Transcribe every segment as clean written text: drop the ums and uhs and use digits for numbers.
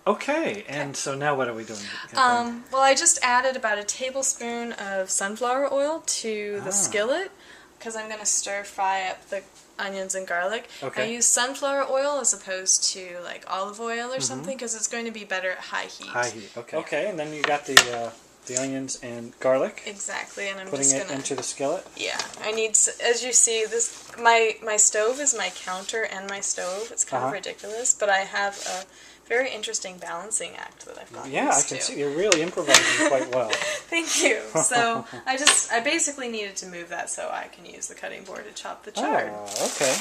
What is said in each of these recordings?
Okay, and so now what are we doing, Kathleen? Well, I just added about a tablespoon of sunflower oil to the skillet because I'm going to stir fry up the onions and garlic. Okay. I use sunflower oil as opposed to like olive oil or something because it's going to be better at high heat. High heat, okay. Okay, and then you got the onions and garlic. Exactly, and I'm putting just it gonna, into the skillet. Yeah, I need, as you see, this my stove is my counter and my stove. It's kind of ridiculous, but I have a very interesting balancing act that I've gotten Yeah, I can see you're really improvising quite well. Thank you. So I basically needed to move that so I can use the cutting board to chop the chard. Oh, okay.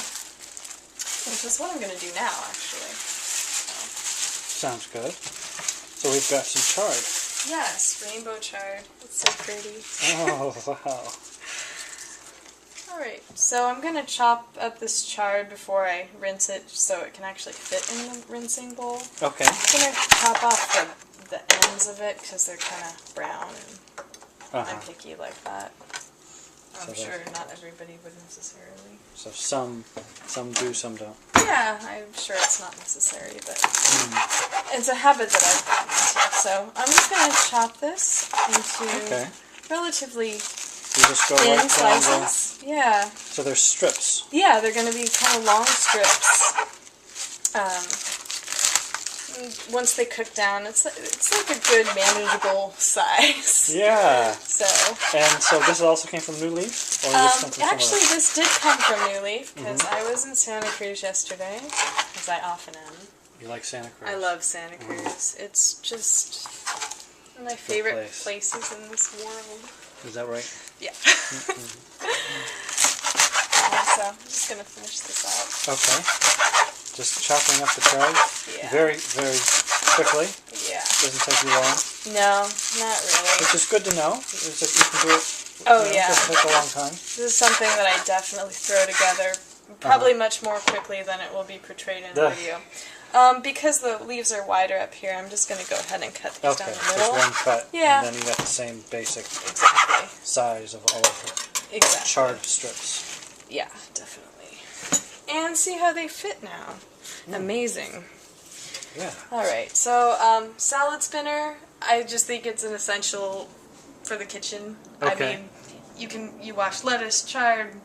Which is what I'm going to do now, actually. Sounds good. So we've got some chard. Yes, rainbow chard. It's so pretty. Oh, wow. Alright, so I'm going to chop up this chard before I rinse it so it can actually fit in the rinsing bowl. Okay. I'm going to chop off the ends of it because they're kind of brown and I'm picky like that. I'm sure not everybody would necessarily. So some do, some don't. Yeah, I'm sure it's not necessary, but it's a habit that I've gotten into. So I'm just going to chop this into relatively you just go thin right slices. Yeah. So there's strips. Yeah, they're going to be kind of long strips. Once they cook down, it's like a good manageable size. Yeah. So this also came from New Leaf? Or actually, this did come from New Leaf because I was in Santa Cruz yesterday, as I often am. You like Santa Cruz? I love Santa Cruz. It's just one of my favorite places in this world. Is that right? Yeah. So I'm just going to finish this out. Okay. Just chopping up the chard. Yeah. Very, very quickly. Yeah. Doesn't take you long. No, not really. Which is good to know. Is that you can do it. Yeah. It doesn't take a long time. This is something that I definitely throw together probably much more quickly than it will be portrayed in the video. Because the leaves are wider up here, I'm just going to go ahead and cut these down the middle. Just one cut. Yeah. And then you got the same basic size of all of the chard strips. Yeah, definitely. And see how they fit now. Amazing. Yeah. Alright, so salad spinner, I just think it's an essential for the kitchen. Okay. I mean, you wash lettuce, chard,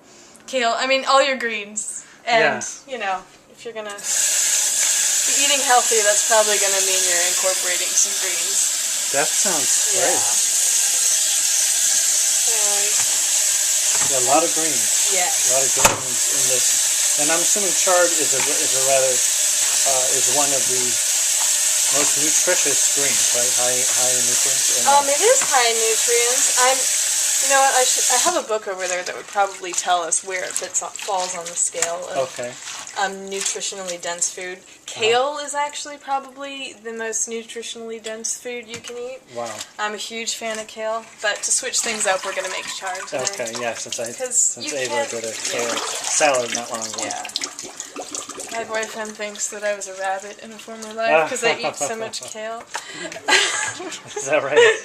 kale, I mean, all your greens. And, you know, if you're going to be eating healthy, that's probably going to mean you're incorporating some greens. That sounds great. Yeah, a lot of greens. Yeah. A lot of greens in this. And I'm assuming chard is one of the most nutritious greens, right? High in nutrients. It is high in nutrients. You know what? I have a book over there that would probably tell us where it falls on the scale of nutritionally dense food. Kale is actually probably the most nutritionally dense food you can eat. Wow. I'm a huge fan of kale, but to switch things up, we're going to make chard today. Okay, yeah, since Ava did a kale Yeah. salad not long ago. Yeah. My boyfriend thinks that I was a rabbit in a former life because I eat so much kale. Is that right?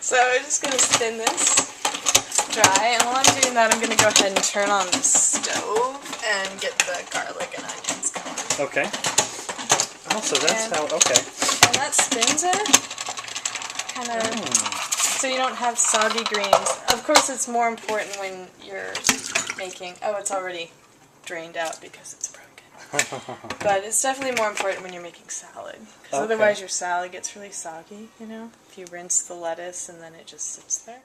So I'm just going to spin this dry, and while I'm doing that, I'm going to go ahead and turn on the stove and get the garlic and onions going. Okay. Oh, so that's And that spins it, kind of, so you don't have soggy greens. Of course, it's more important when you're making, it's already drained out because it's broken. But it's definitely more important when you're making salad. Because otherwise your salad gets really soggy, you know, if you rinse the lettuce and then it just sits there.